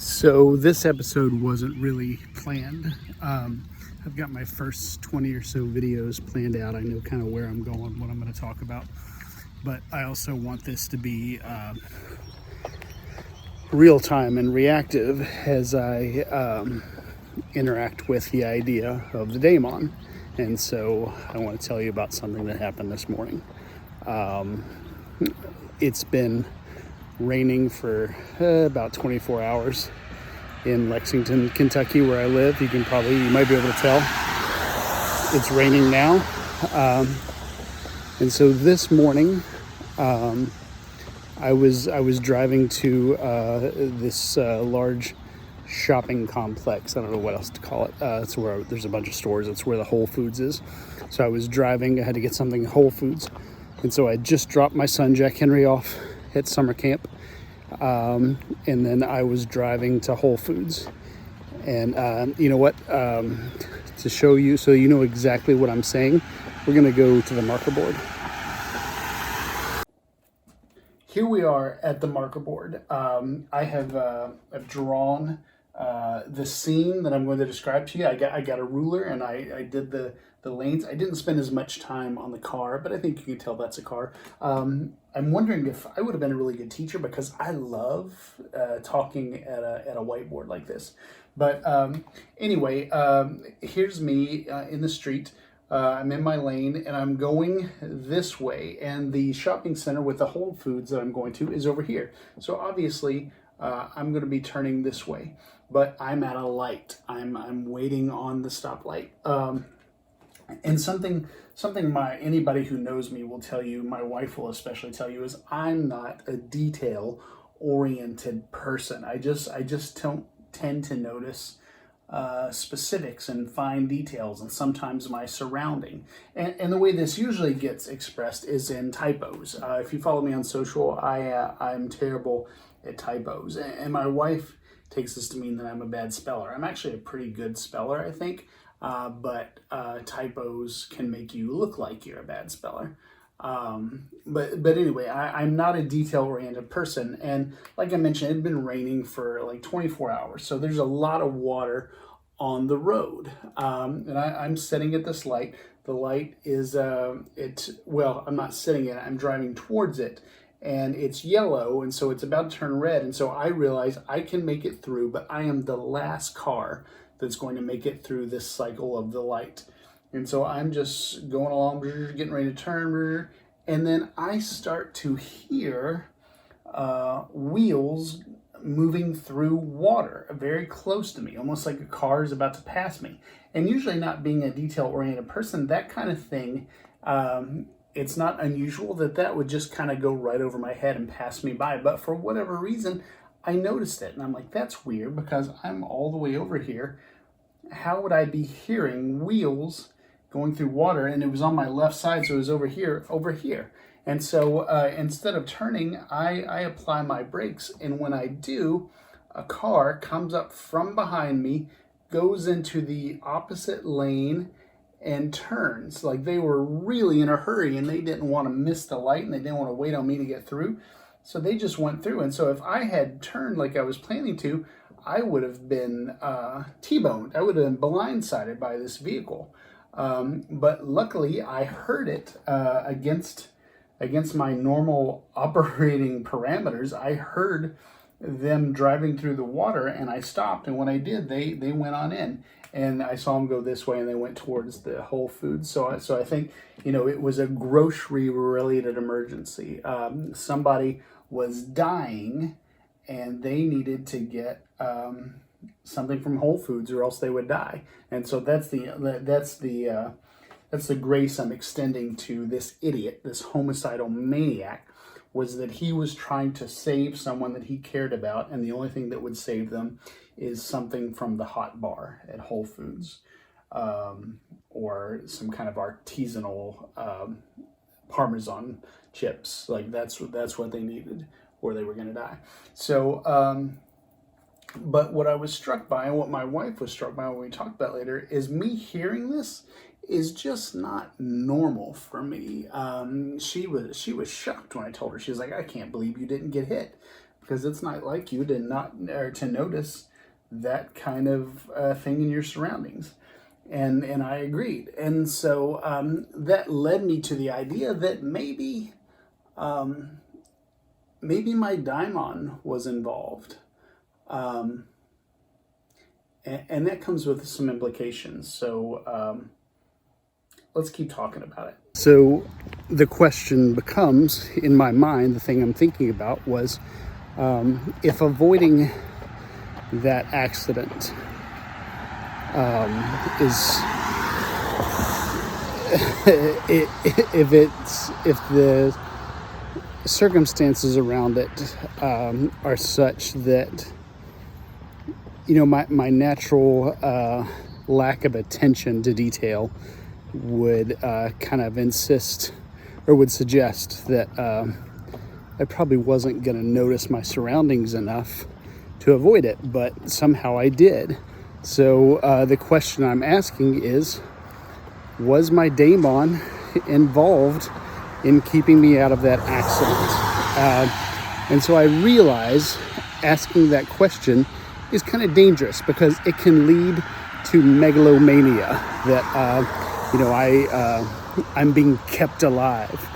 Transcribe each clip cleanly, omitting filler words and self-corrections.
So this episode wasn't really planned. I've got my first 20 or so videos planned out. I know kind of where I'm going, what I'm going to talk about. But I also want this to be real time and reactive as I interact with the idea of the Daimon. And so I want to tell you about something that happened this morning. It's been raining for about 24 hours in Lexington, Kentucky, where I live. You might be able to tell it's raining now. And so this morning, I was driving to this large shopping complex. I don't know what else to call it. It's where there's a bunch of stores. It's where the Whole Foods is. So I was driving. I had to get something at Whole Foods. And so I just dropped my son, Jack Henry, off at summer camp. And then I was driving to Whole Foods. And you know what? To show you, so you know exactly what I'm saying, we're going to go to the marker board. Here we are at the marker board. I have I've drawn the scene that I'm going to describe to you. I got a ruler and I did the lanes. I didn't spend as much time on the car, but I think you can tell that's a car. I'm wondering if I would have been a really good teacher because I love talking at a whiteboard like this. But anyway, here's me in the street. I'm in my lane and I'm going this way, and the shopping center with the Whole Foods that I'm going to is over here. So obviously I'm going to be turning this way, but I'm at a light. I'm waiting on the stoplight. And something anybody who knows me will tell you, my wife will especially tell you, is I'm not a detail oriented person. I just don't tend to notice specifics and fine details, and sometimes my surrounding. And the way this usually gets expressed is in typos. If you follow me on social, I'm terrible at typos. And my wife takes this to mean that I'm a bad speller. I'm actually a pretty good speller, I think. But typos can make you look like you're a bad speller. But anyway, I'm not a detail-oriented person, and like I mentioned, it had been raining for like 24 hours, so there's a lot of water on the road. And I'm sitting at this light. The light is well, I'm not sitting in it. I'm driving towards it, and it's yellow, and so it's about to turn red. And so I realize I can make it through, but I am the last car that's going to make it through this cycle of the light. And so I'm just going along, getting ready to turn, and then I start to hear wheels moving through water very close to me, almost like a car is about to pass me. And usually, not being a detail-oriented person, that kind of thing, it's not unusual that would just kind of go right over my head and pass me by. But for whatever reason, I noticed it, and I'm like, that's weird because I'm all the way over here. How would I be hearing wheels going through water? And it was on my left side, so it was over here. And so instead of turning, I apply my brakes. And when I do, a car comes up from behind me, goes into the opposite lane, and turns. Like they were really in a hurry, and they didn't want to miss the light, and they didn't want to wait on me to get through. So they just went through. And so if I had turned like I was planning to, I would have been T-boned. I would have been blindsided by this vehicle. But luckily, I heard it against my normal operating parameters. I heard them driving through the water, and I stopped. And when I did, they went on in. And I saw them go this way, and they went towards the Whole Foods. So I think, it was a grocery-related emergency. Somebody was dying, and they needed to get something from Whole Foods, or else they would die. And so that's the grace I'm extending to this idiot, this homicidal maniac, was that he was trying to save someone that he cared about, and the only thing that would save them is something from the hot bar at Whole Foods, or some kind of artisanal Parmesan chips. Like that's what they needed, or they were going to die. So, but what I was struck by, and what my wife was struck by when we talked about later, is me hearing this is just not normal for me. She was shocked when I told her. She was like, I can't believe you didn't get hit. because it's not like you to not, or to notice that kind of thing in your surroundings. And I agreed. And so that led me to the idea that maybe my daimon was involved. And that comes with some implications. So let's keep talking about it. So the question becomes, in my mind, the thing I'm thinking about was, if avoiding that accident is if the circumstances around it are such that, you know, my natural lack of attention to detail would kind of insist, or would suggest that I probably wasn't going to notice my surroundings enough to avoid it, but somehow I did. So the question I'm asking is, was my daimon involved in keeping me out of that accident? And so I realize asking that question is kind of dangerous, because it can lead to megalomania, that, you know, I'm being kept alive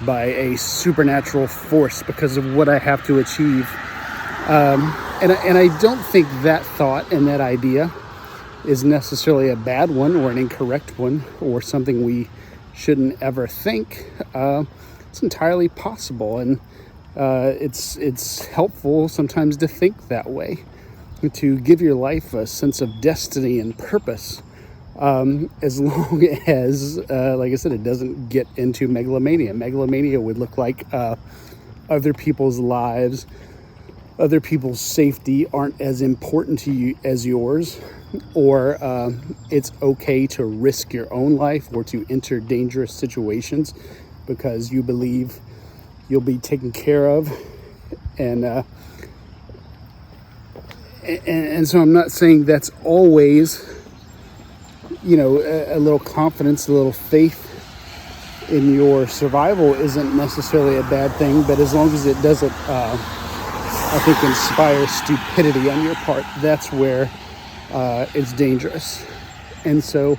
by a supernatural force because of what I have to achieve. And I don't think that thought and that idea is necessarily a bad one or an incorrect one or something we shouldn't ever think. It's entirely possible, and it's helpful sometimes to think that way, to give your life a sense of destiny and purpose, as long as, like I said, it doesn't get into megalomania. Megalomania would look like other people's lives, other people's safety aren't as important to you as yours, or it's okay to risk your own life or to enter dangerous situations because you believe you'll be taken care of. And so I'm not saying that's always, you know, a little confidence, a little faith in your survival isn't necessarily a bad thing, but as long as it doesn't, I think, inspire stupidity on your part, that's where it's dangerous. And so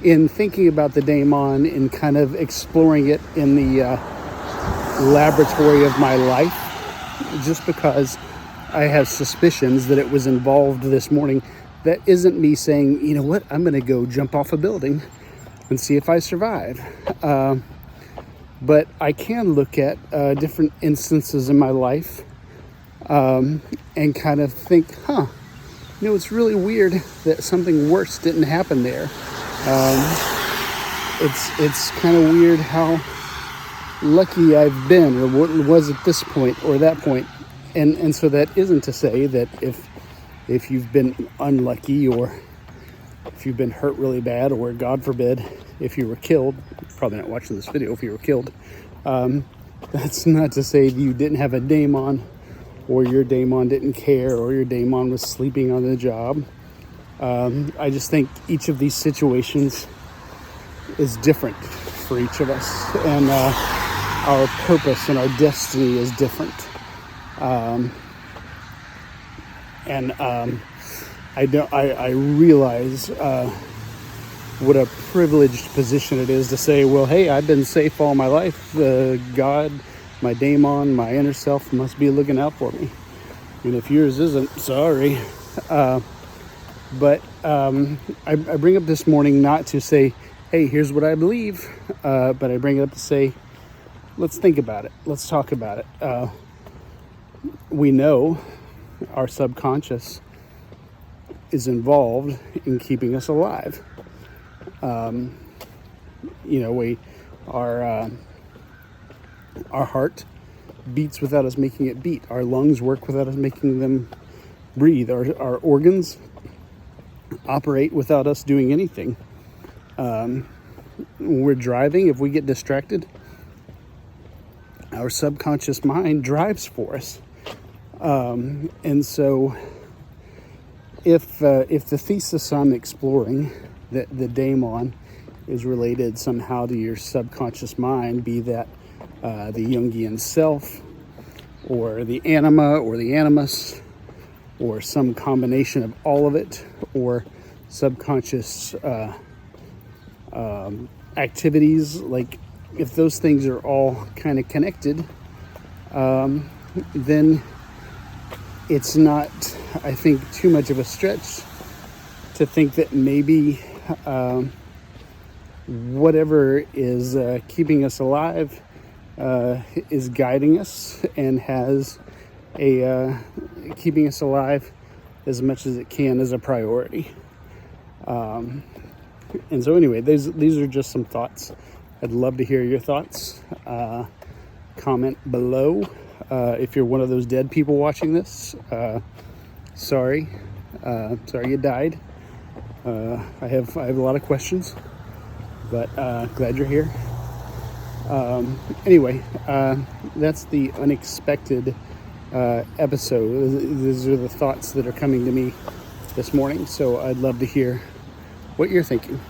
in thinking about the daimon and kind of exploring it in the laboratory of my life, just because I have suspicions that it was involved this morning, that isn't me saying, you know what, I'm going to go jump off a building and see if I survive. But I can look at different instances in my life and kind of think, you know, it's really weird that something worse didn't happen there. It's kind of weird how lucky I've been, or what was at this point or that point. And so that isn't to say that if you've been unlucky, or if you've been hurt really bad, or God forbid, if you were killed, probably not watching this video if you were killed, that's not to say you didn't have a daimon, or your daimon didn't care, or your daimon was sleeping on the job. I just think each of these situations is different for each of us, and our purpose and our destiny is different. I realize what a privileged position it is to say, well, hey, I've been safe all my life. God, my daimon, my inner self must be looking out for me. And if yours isn't, sorry. But I bring up this morning not to say, hey, here's what I believe, but I bring it up to say, let's think about it. Let's talk about it. We know our subconscious is involved in keeping us alive. You know, our heart beats without us making it beat. Our lungs work without us making them breathe. Our organs operate without us doing anything. When we're driving, if we get distracted, our subconscious mind drives for us. And so if the thesis I'm exploring, that the daimon is related somehow to your subconscious mind, be that the Jungian self, or the anima or the animus, or some combination of all of it, or subconscious activities. Like, if those things are all kind of connected, then it's not, I think, too much of a stretch to think that maybe whatever is keeping us alive is guiding us and has keeping us alive as much as it can as a priority. And so anyway, these are just some thoughts. I'd love to hear your thoughts. Comment below. If you're one of those dead people watching this, sorry you died. I have a lot of questions, but glad you're here. Anyway, that's the unexpected episode. These are the thoughts that are coming to me this morning, so I'd love to hear what you're thinking.